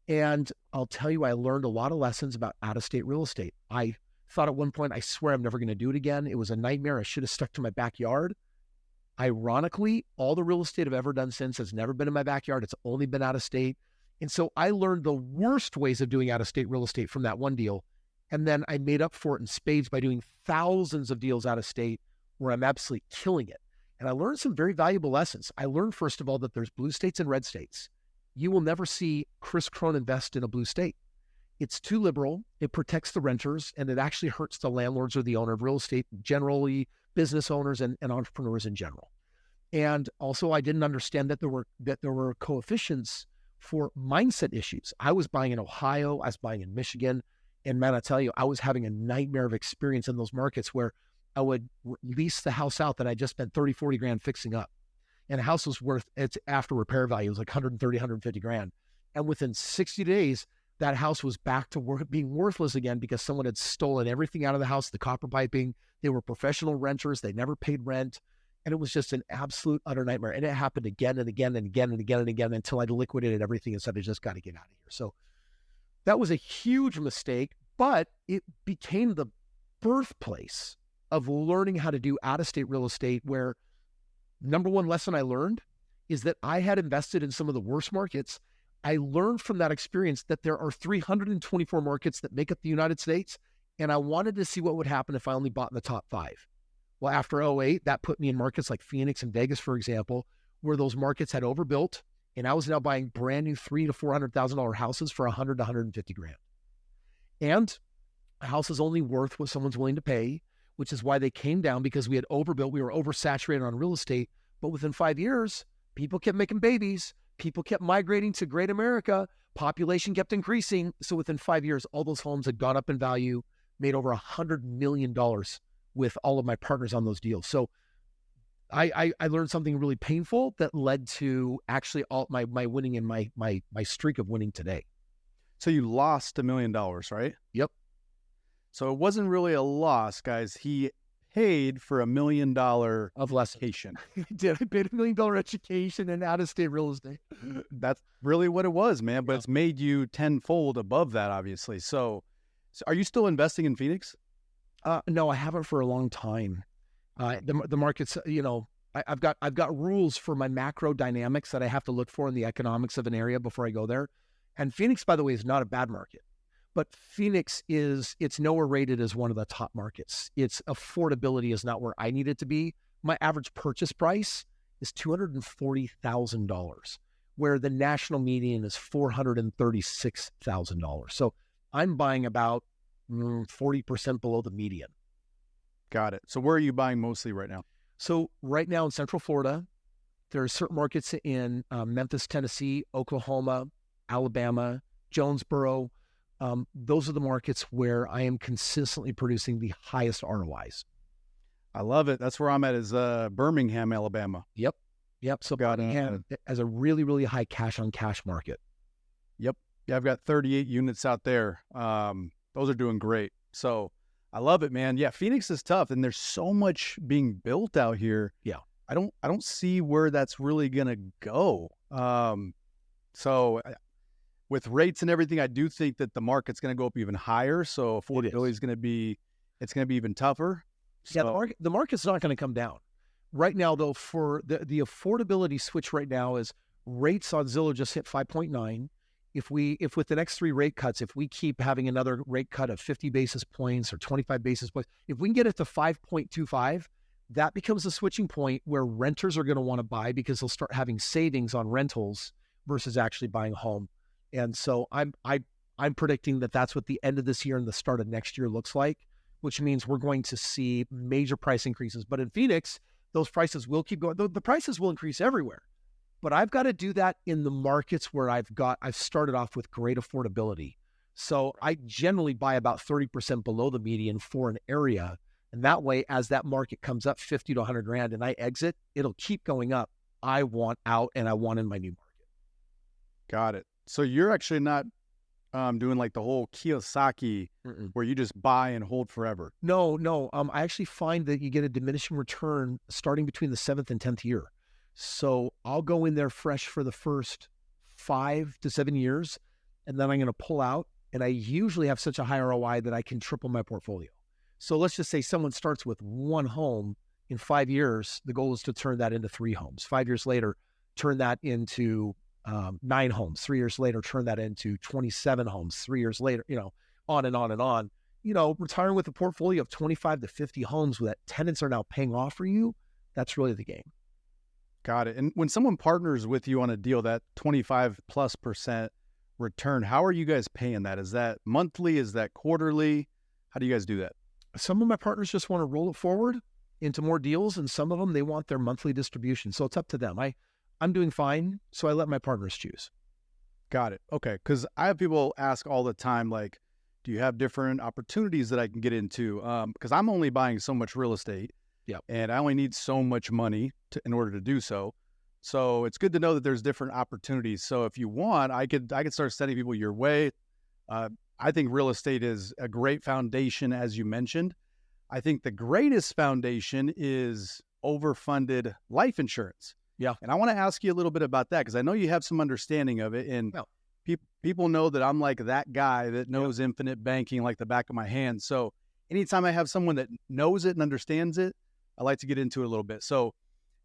[SPEAKER 1] And I'll tell you, I learned a lot of lessons about out-of-state real estate. I thought at one point, I swear I'm never going to do it again. It was a nightmare. I should have stuck to my backyard. Ironically, all the real estate I've ever done since has never been in my backyard. It's only been out of state. And so I learned the worst ways of doing out-of-state real estate from that one deal. And then I made up for it in spades by doing thousands of deals out of state where I'm absolutely killing it. And I learned some very valuable lessons. I learned, first of all, that there's blue states and red states. You will never see Chris Krohn invest in a blue state. It's too liberal. It protects the renters, and it actually hurts the landlords or the owner of real estate, generally business owners and entrepreneurs in general. And also, I didn't understand that there were coefficients for mindset issues. I was buying in Ohio, I was buying in Michigan, and man, I tell you, I was having a nightmare of experience in those markets where I would lease the house out that I just spent 30, 40 grand fixing up. And a house was worth, its after repair value was like 130, 150 grand. And within 60 days, that house was back to being worthless again because someone had stolen everything out of the house, the copper piping. They were professional renters. They never paid rent. And it was just an absolute utter nightmare. And it happened again and again and again and again and again until I liquidated everything and said, I just got to get out of here. So that was a huge mistake, but it became the birthplace of learning how to do out-of-state real estate, where number one lesson I learned is that I had invested in some of the worst markets. I learned from that experience that there are 324 markets that make up the United States, and I wanted to see what would happen if I only bought in the top 5. Well, after '08, that put me in markets like Phoenix and Vegas, for example, where those markets had overbuilt, and I was now buying brand new $300,000 to $400,000 houses for 100 to 150 grand. And a house is only worth what someone's willing to pay, which is why they came down, because we had overbuilt, we were oversaturated on real estate. But within 5 years, people kept making babies, people kept migrating to great America, population kept increasing. So within 5 years, all those homes had gone up in value, made over $100 million with all of my partners on those deals. So I learned something really painful that led to actually all my winning and my streak of winning today.
[SPEAKER 2] So you lost $1 million, right?
[SPEAKER 1] Yep.
[SPEAKER 2] So it wasn't really a loss, guys. He paid for $1 million
[SPEAKER 1] of
[SPEAKER 2] education.
[SPEAKER 1] I did. I paid $1 million education and out-of-state real estate.
[SPEAKER 2] That's really what it was, man. But It's made you tenfold above that, obviously. So are you still investing in Phoenix?
[SPEAKER 1] No, I haven't for a long time. The markets, I've got rules for my macro dynamics that I have to look for in the economics of an area before I go there. And Phoenix, by the way, is not a bad market. But Phoenix it's nowhere rated as one of the top markets. Its affordability is not where I need it to be. My average purchase price is $240,000, where the national median is $436,000. So I'm buying about 40% below the median.
[SPEAKER 2] Got it. So where are you buying mostly right now?
[SPEAKER 1] So right now in Central Florida, there are certain markets in Memphis, Tennessee, Oklahoma, Alabama, Jonesboro. Those are the markets where I am consistently producing the highest ROIs.
[SPEAKER 2] I love it. That's where I'm at, is Birmingham, Alabama.
[SPEAKER 1] Yep. So Birmingham has a really, really high cash on cash market.
[SPEAKER 2] Yep. Yeah, I've got 38 units out there. Those are doing great. So I love it, man. Yeah, Phoenix is tough, and there's so much being built out here.
[SPEAKER 1] Yeah.
[SPEAKER 2] I don't see where that's really gonna go. With rates and everything, I do think that the market's going to go up even higher. So affordability is going to be even tougher.
[SPEAKER 1] Yeah, the market's not going to come down. Right now, though, for the affordability switch right now is rates on Zillow just hit 5.9. If with the next 3 rate cuts, if we keep having another rate cut of 50 basis points or 25 basis points, if we can get it to 5.25, that becomes a switching point where renters are going to want to buy because they'll start having savings on rentals versus actually buying a home. And so I'm predicting that that's what the end of this year and the start of next year looks like, which means we're going to see major price increases. But in Phoenix, those prices will keep going. The prices will increase everywhere. But I've got to do that in the markets where I've started off with great affordability. So I generally buy about 30% below the median for an area. And that way, as that market comes up 50 to 100 grand and I exit, it'll keep going up. I want out and I want in my new market.
[SPEAKER 2] Got it. So you're actually not doing like the whole Kiyosaki where you just buy and hold forever.
[SPEAKER 1] No. I actually find that you get a diminishing return starting between the 7th and 10th year. So I'll go in there fresh for the first 5 to 7 years, and then I'm going to pull out. And I usually have such a high ROI that I can triple my portfolio. So let's just say someone starts with 1 home. In 5 years, the goal is to turn that into 3 homes. 5 years later, turn that into 9 homes. 3 years later, turn that into 27 homes. 3 years later, on and on and on. Retiring with a portfolio of 25 to 50 homes that tenants are now paying off for you, that's really the game.
[SPEAKER 2] Got it. And when someone partners with you on a deal, that 25+% return, how are you guys paying that? Is that monthly? Is that quarterly? How do you guys do that?
[SPEAKER 1] Some of my partners just want to roll it forward into more deals, and some of them, they want their monthly distribution. So it's up to them. I'm doing fine, so I let my partners choose.
[SPEAKER 2] Got it. Okay. Because I have people ask all the time, like, do you have different opportunities that I can get into? Because I'm only buying so much real estate.
[SPEAKER 1] Yep.
[SPEAKER 2] And I only need so much money in order to do so. So it's good to know that there's different opportunities. So if you want, I could start sending people your way. I think real estate is a great foundation, as you mentioned. I think the greatest foundation is overfunded life insurance.
[SPEAKER 1] Yeah.
[SPEAKER 2] And I want to ask you a little bit about that because I know you have some understanding of it. And people know that I'm like that guy that knows infinite banking like the back of my hand. So anytime I have someone that knows it and understands it, I like to get into it a little bit. So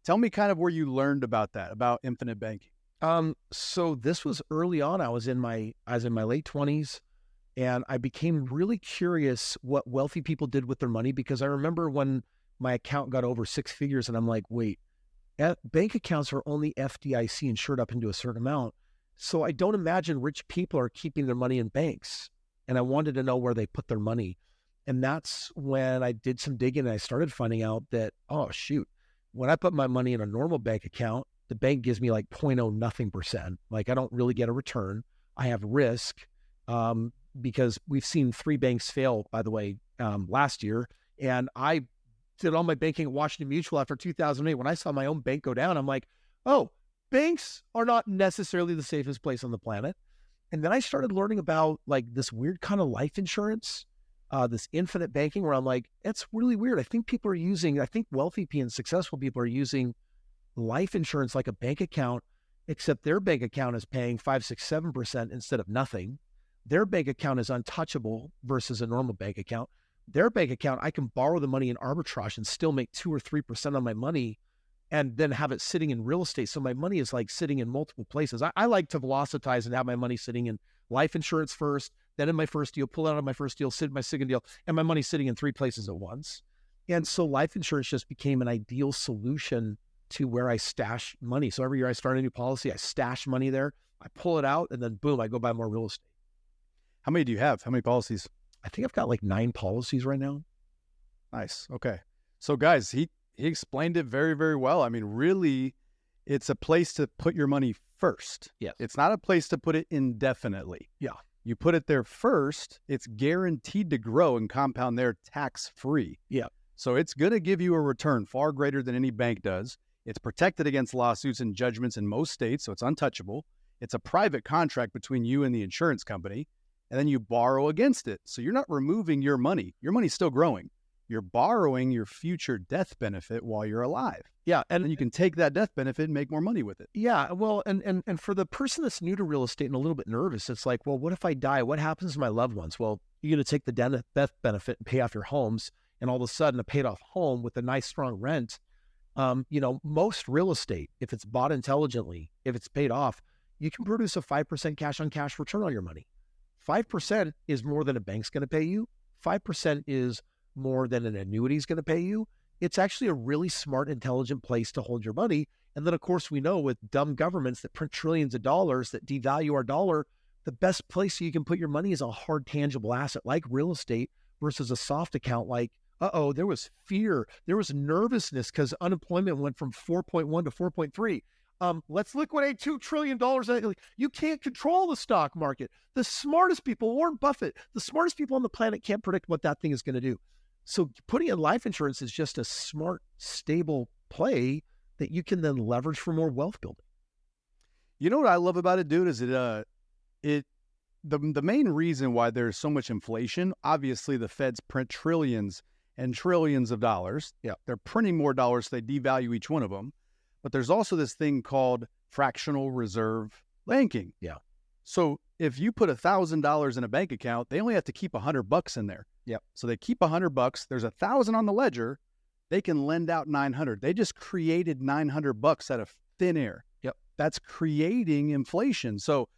[SPEAKER 2] tell me kind of where you learned about that, about infinite banking.
[SPEAKER 1] So this was early on. I was in my late 20s, and I became really curious what wealthy people did with their money, because I remember when my account got over 6 figures and I'm like, wait, bank accounts are only FDIC insured up into a certain amount. So I don't imagine rich people are keeping their money in banks. And I wanted to know where they put their money. And that's when I did some digging and I started finding out that, oh, shoot, when I put my money in a normal bank account, the bank gives me like 0.0 nothing %. Like I don't really get a return. I have risk because we've seen 3 banks fail, by the way, last year. And I did all my banking at Washington Mutual after 2008. When I saw my own bank go down, I'm like, oh, banks are not necessarily the safest place on the planet. And then I started learning about like this weird kind of life insurance, this infinite banking, where I'm like, it's really weird. I think wealthy people and successful people are using life insurance like a bank account, except their bank account is paying 5, 6, 7% instead of nothing. Their bank account is untouchable versus a normal bank account. Their bank account, I can borrow the money in arbitrage and still make 2 or 3% on my money and then have it sitting in real estate. So my money is like sitting in multiple places. I like to velocitize and have my money sitting in life insurance first, then in my first deal, pull out of my first deal, sit in my second deal, and my money sitting in 3 places at once. And so life insurance just became an ideal solution to where I stash money. So every year I start a new policy, I stash money there, I pull it out, and then boom, I go buy more real estate.
[SPEAKER 2] How many do you have? How many policies?
[SPEAKER 1] I think I've got like 9 policies right now.
[SPEAKER 2] Nice. Okay. So guys, he explained it very, very well. I mean, really, it's a place to put your money first.
[SPEAKER 1] Yes.
[SPEAKER 2] It's not a place to put it indefinitely.
[SPEAKER 1] Yeah.
[SPEAKER 2] You put it there first, it's guaranteed to grow and compound there tax-free.
[SPEAKER 1] Yeah.
[SPEAKER 2] So it's going to give you a return far greater than any bank does. It's protected against lawsuits and judgments in most states, so it's untouchable. It's a private contract between you and the insurance company, and then you borrow against it. So you're not removing your money. Your money's still growing. You're borrowing your future death benefit while you're alive.
[SPEAKER 1] Yeah.
[SPEAKER 2] And then you can take that death benefit and make more money with it.
[SPEAKER 1] Yeah. Well, and for the person that's new to real estate and a little bit nervous, it's like, well, what if I die? What happens to my loved ones? Well, you're going to take the death benefit and pay off your homes. And all of a sudden a paid off home with a nice strong rent, most real estate, if it's bought intelligently, if it's paid off, you can produce a 5% cash on cash return on your money. 5% is more than a bank's going to pay you. 5% is more than an annuity is going to pay you. It's actually a really smart, intelligent place to hold your money. And then, of course, we know with dumb governments that print trillions of dollars that devalue our dollar, the best place you can put your money is a hard, tangible asset like real estate versus a soft account like there was fear. There was nervousness because unemployment went from 4.1 to 4.3. Let's liquidate $2 trillion. You can't control the stock market. The smartest people, Warren Buffett, the smartest people on the planet can't predict what that thing is going to do. So putting in life insurance is just a smart, stable play that you can then leverage for more wealth building.
[SPEAKER 2] You know what I love about it, dude, is the main reason why there's so much inflation, obviously the Feds print trillions and trillions of dollars.
[SPEAKER 1] Yeah.
[SPEAKER 2] They're printing more dollars, so they devalue each one of them. But there's also this thing called fractional reserve banking.
[SPEAKER 1] Yeah.
[SPEAKER 2] So if you put $1,000 in a bank account, they only have to keep $100 in there.
[SPEAKER 1] Yep.
[SPEAKER 2] So they keep $100. There's 1,000 on the ledger. They can lend out 900. They just created $900 out of thin air.
[SPEAKER 1] Yep.
[SPEAKER 2] That's creating inflation. So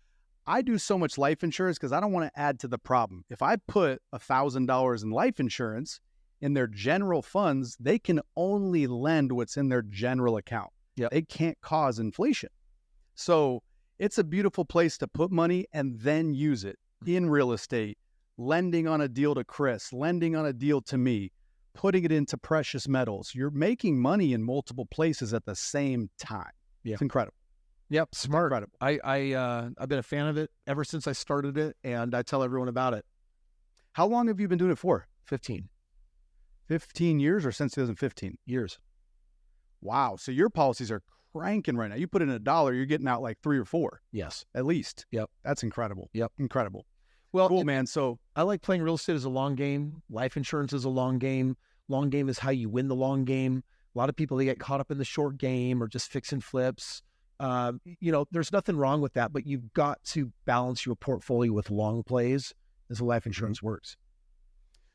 [SPEAKER 2] I do so much life insurance because I don't want to add to the problem. If I put $1,000 in life insurance in their general funds, they can only lend what's in their general account.
[SPEAKER 1] Yep.
[SPEAKER 2] They can't cause inflation. So it's a beautiful place to put money and then use it in real estate, lending on a deal to Chris, lending on a deal to me, putting it into precious metals. You're making money in multiple places at the same time.
[SPEAKER 1] Yeah.
[SPEAKER 2] It's incredible.
[SPEAKER 1] Yep, smart.
[SPEAKER 2] Incredible.
[SPEAKER 1] I've been a fan of it ever since I started it, and I tell everyone about it.
[SPEAKER 2] How long have you been doing it for?
[SPEAKER 1] 15
[SPEAKER 2] years or since 2015?
[SPEAKER 1] years.
[SPEAKER 2] Wow. So your policies are cranking right now. You put in $1, you're getting out like 3 or 4.
[SPEAKER 1] Yes.
[SPEAKER 2] At least.
[SPEAKER 1] Yep.
[SPEAKER 2] That's incredible.
[SPEAKER 1] Yep.
[SPEAKER 2] Incredible.
[SPEAKER 1] Well,
[SPEAKER 2] Cool, man. So
[SPEAKER 1] I like playing real estate as a long game. Life insurance is a long game. Long game is how you win the long game. A lot of people, they get caught up in the short game or just fix and flips. There's nothing wrong with that, but you've got to balance your portfolio with long plays as a life insurance works.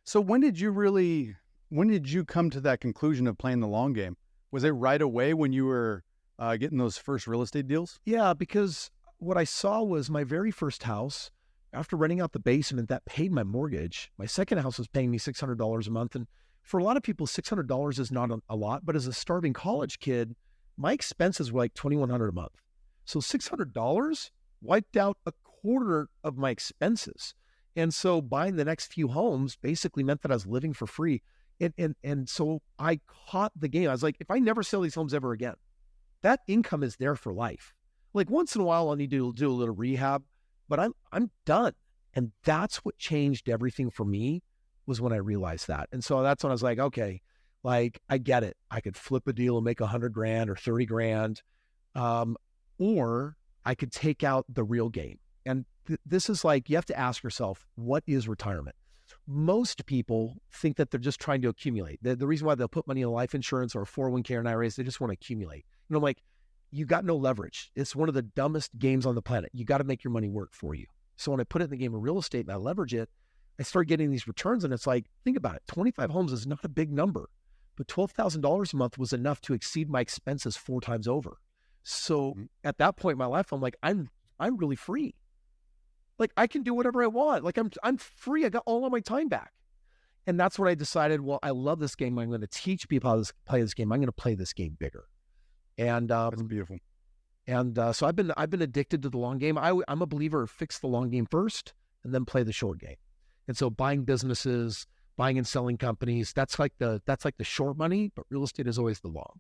[SPEAKER 2] So when did you come to that conclusion of playing the long game? Was it right away when you were getting those first real estate deals?
[SPEAKER 1] Yeah, because what I saw was my very first house, after renting out the basement, that paid my mortgage. My second house was paying me $600 a month. And for a lot of people, $600 is not a lot, but as a starving college kid, my expenses were like $2,100 a month. So $600 wiped out a quarter of my expenses. And so buying the next few homes basically meant that I was living for free. And so I caught the game. I was like, if I never sell these homes ever again, that income is there for life. Like once in a while, I'll need to do a little rehab, but I'm done. And that's what changed everything for me, was when I realized that. And so that's when I was like, okay, like I get it. I could flip a deal and make $100,000 or $30,000, or I could take out the real game. And this is like, you have to ask yourself, what is retirement? Most people think that they're just trying to accumulate. The reason why they'll put money in life insurance or 401k or an IRA is they just want to accumulate. I'm like, you got no leverage. It's one of the dumbest games on the planet. You got to make your money work for you. So when I put it in the game of real estate and I leverage it, I start getting these returns, and it's like, think about it. 25 homes is not a big number, but $12,000 a month was enough to exceed my expenses 4 times over. So at that point in my life, I'm like, I'm really free. Like I can do whatever I want. Like I'm free. I got all of my time back. And that's when I decided, well, I love this game. I'm going to teach people how to play this game. I'm going to play this game bigger. And
[SPEAKER 2] that's beautiful.
[SPEAKER 1] And so I've been addicted to the long game. I'm a believer of fix the long game first and then play the short game. And so buying businesses, buying and selling companies, that's like the short money, but real estate is always the long.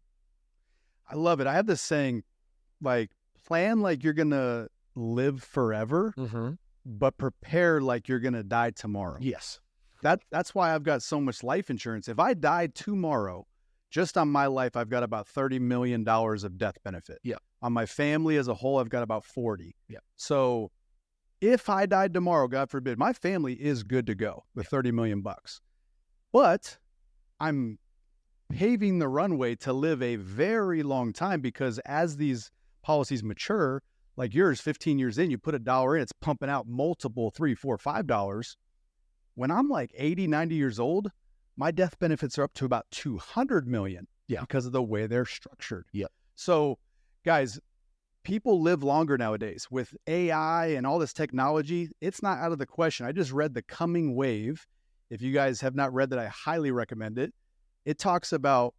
[SPEAKER 2] I love it. I have this saying, like, plan like you're going to live forever, but prepare like you're going to die tomorrow.
[SPEAKER 1] Yes.
[SPEAKER 2] That's why I've got so much life insurance. If I died tomorrow, just on my life, I've got about $30 million of death benefit.
[SPEAKER 1] Yeah.
[SPEAKER 2] On my family as a whole, I've got about 40.
[SPEAKER 1] Yeah.
[SPEAKER 2] So if I died tomorrow, God forbid, my family is good to go with 30 million bucks. But I'm paving the runway to live a very long time, because as these policies mature, like yours, 15 years in, you put $1 in, it's pumping out multiple $3, $4, $5. When I'm like 80, 90 years old, my death benefits are up to about 200 million.
[SPEAKER 1] Yeah.
[SPEAKER 2] Because of the way they're structured.
[SPEAKER 1] Yeah.
[SPEAKER 2] So guys, people live longer nowadays with AI and all this technology. It's not out of the question. I just read The Coming Wave. If you guys have not read that, I highly recommend it. It talks about,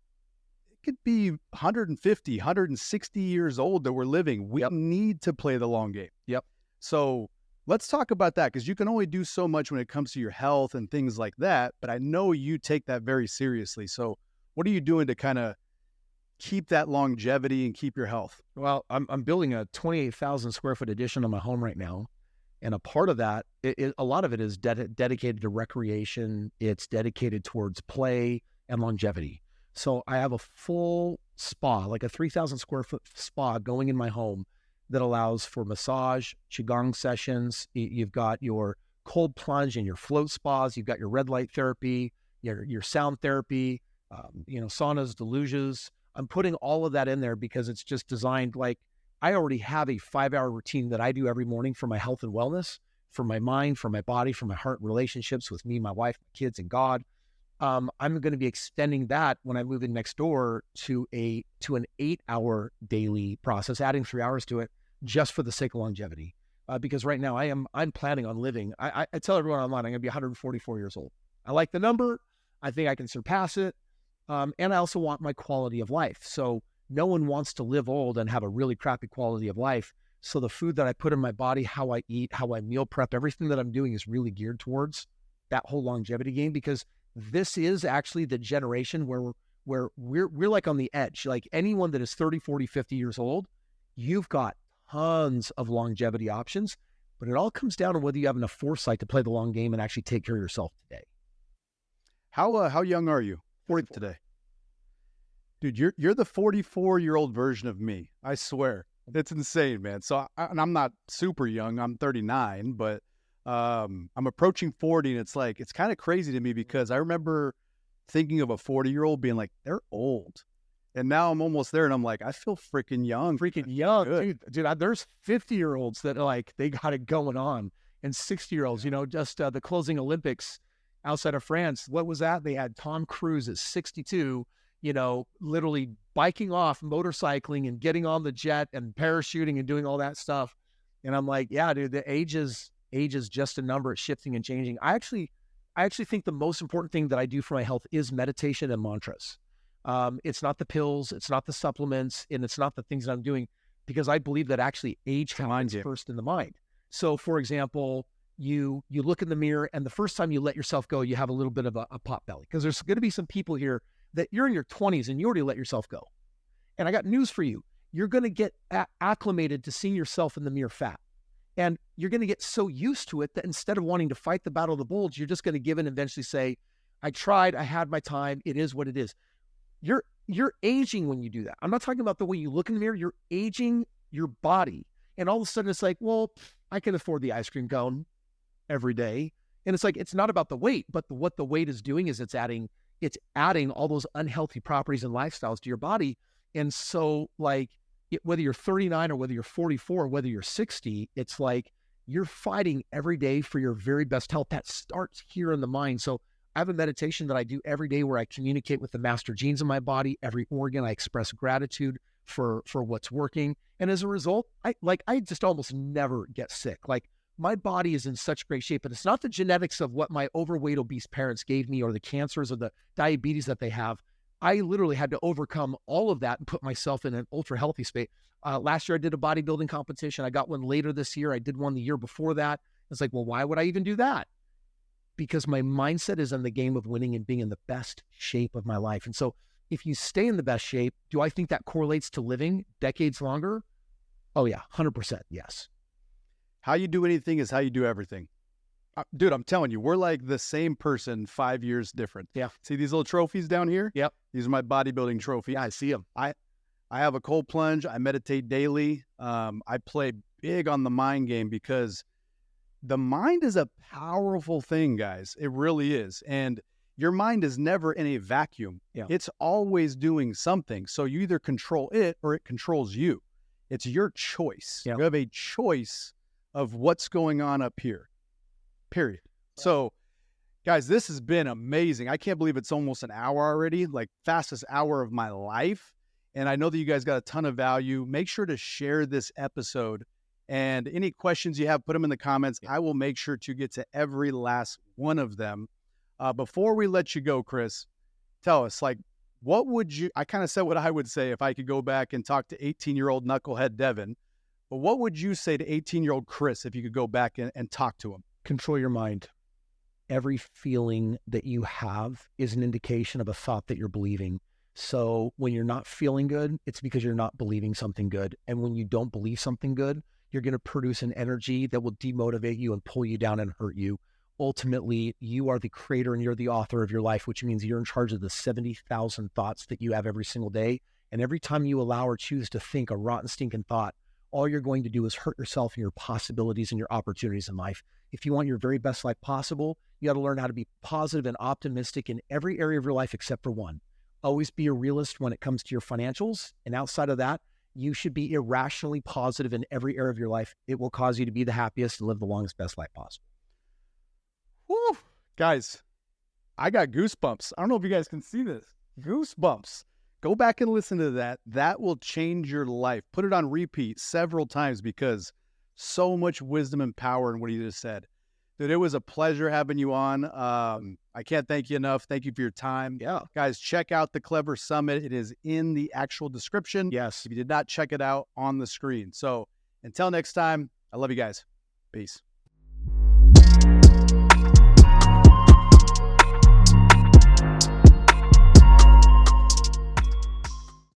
[SPEAKER 2] it could be 150, 160 years old that we're living. We need to play the long game.
[SPEAKER 1] Yep.
[SPEAKER 2] So Let's talk about that, because you can only do so much when it comes to your health and things like that. But I know you take that very seriously. So what are you doing to kind of keep that longevity and keep your health?
[SPEAKER 1] Well, I'm building a 28,000 square foot addition on my home right now. And a part of that, a lot of it is dedicated to recreation. It's dedicated towards play and longevity. So I have a full spa, like a 3,000 square foot spa going in my home that allows for massage, qigong sessions. You've got your cold plunge and your float spas. You've got your red light therapy, your sound therapy, saunas, deluges. I'm putting all of that in there because it's just designed like I already have a 5-hour routine that I do every morning for my health and wellness, for my mind, for my body, for my heart relationships with me, my wife, my kids, and God. I'm going to be extending that when I move in next door to an 8-hour daily process, adding 3 hours to it just for the sake of longevity. Because right now I'm planning on living. I tell everyone online, I'm going to be 144 years old. I like the number. I think I can surpass it. And I also want my quality of life. So no one wants to live old and have a really crappy quality of life. So the food that I put in my body, how I eat, how I meal prep, everything that I'm doing is really geared towards that whole longevity game, because this is actually the generation where we're like on the edge. Like anyone that is 30, 40, 50 years old, you've got tons of longevity options, but it all comes down to whether you have enough foresight to play the long game and actually take care of yourself today.
[SPEAKER 2] How young are you?
[SPEAKER 1] 44
[SPEAKER 2] today. Dude, you're the 44-year-old version of me. I swear. It's insane, man. So, and I'm not super young. I'm 39, but I'm approaching 40, and it's kind of crazy to me because I remember thinking of a 40-year-old being like, they're old. And now I'm almost there, and I'm like, I feel freaking young.
[SPEAKER 1] Dude, there's 50-year-olds that are like, they got it going on, and 60-year-olds, just the closing Olympics outside of France. What was that? They had Tom Cruise at 62, literally biking off, motorcycling and getting on the jet and parachuting and doing all that stuff. And I'm like, yeah, dude, the age is just a number. It's shifting and changing. I actually think the most important thing that I do for my health is meditation and mantras. It's not the pills, it's not the supplements, and it's not the things that I'm doing, because I believe that actually age happens first in the mind. So for example, you look in the mirror, and the first time you let yourself go, you have a little bit of a pot belly, because there's going to be some people here that you're in your 20s and you already let yourself go. And I got news for you. You're going to get acclimated to seeing yourself in the mirror fat. And you're going to get so used to it that instead of wanting to fight the battle of the bulge, you're just going to give in and eventually say, I tried, I had my time, it is what it is. You're aging when you do that. I'm not talking about the way you look in the mirror. You're aging your body. And all of a sudden it's like, well, I can afford the ice cream cone every day. And it's like, it's not about the weight, but what the weight is doing is it's adding all those unhealthy properties and lifestyles to your body. And so like, whether you're 39 or whether you're 44, or whether you're 60, it's like you're fighting every day for your very best health. That starts here in the mind. So I have a meditation that I do every day where I communicate with the master genes in my body. Every organ, I express gratitude for what's working. And as a result, I just almost never get sick. Like my body is in such great shape, and it's not the genetics of what my overweight, obese parents gave me or the cancers or the diabetes that they have. I literally had to overcome all of that and put myself in an ultra healthy state. Last year I did a bodybuilding competition. I got one later this year. I did one the year before that. It's like, well, why would I even do that? Because my mindset is in the game of winning and being in the best shape of my life. And so if you stay in the best shape, do I think that correlates to living decades longer? Oh yeah, 100% yes.
[SPEAKER 2] How you do anything is how you do everything. Dude, I'm telling you, we're like the same person, 5 years different.
[SPEAKER 1] Yeah.
[SPEAKER 2] See these little trophies down here?
[SPEAKER 1] Yep.
[SPEAKER 2] These are my bodybuilding trophies.
[SPEAKER 1] Yeah, I see them.
[SPEAKER 2] I have a cold plunge. I meditate daily. I play big on the mind game because the mind is a powerful thing, guys. It really is. And your mind is never in a vacuum.
[SPEAKER 1] Yeah.
[SPEAKER 2] It's always doing something. So you either control it or it controls you. It's your choice.
[SPEAKER 1] Yeah.
[SPEAKER 2] You have a choice of what's going on up here, period. So guys, this has been amazing. I can't believe it's almost an hour already, like fastest hour of my life. And I know that you guys got a ton of value. Make sure to share this episode, and any questions you have, put them in the comments. I will make sure to get to every last one of them. Before we let you go, Chris, tell us, like, what would you, I kind of said what I would say if I could go back and talk to 18-year-old knucklehead Devin. But what would you say to 18-year-old Chris if you could go back and talk to him?
[SPEAKER 1] Control your mind. Every feeling that you have is an indication of a thought that you're believing. So when you're not feeling good, it's because you're not believing something good. And when you don't believe something good, you're going to produce an energy that will demotivate you and pull you down and hurt you. Ultimately, you are the creator and you're the author of your life, which means you're in charge of the 70,000 thoughts that you have every single day. And every time you allow or choose to think a rotten, stinking thought, all you're going to do is hurt yourself and your possibilities and your opportunities in life. If you want your very best life possible, you got to learn how to be positive and optimistic in every area of your life except for one. Always be a realist when it comes to your financials. And outside of that, you should be irrationally positive in every area of your life. It will cause you to be the happiest and live the longest, best life possible.
[SPEAKER 2] Woo! Guys, I got goosebumps. I don't know if you guys can see this. Goosebumps. Go back and listen to that. That will change your life. Put it on repeat several times because so much wisdom and power in what he just said. Dude, it was a pleasure having you on. I can't thank you enough. Thank you for your time.
[SPEAKER 1] Yeah.
[SPEAKER 2] Guys, check out the Clever Summit. It is in the actual description.
[SPEAKER 1] Yes.
[SPEAKER 2] If you did not check it out on the screen. So until next time, I love you guys. Peace.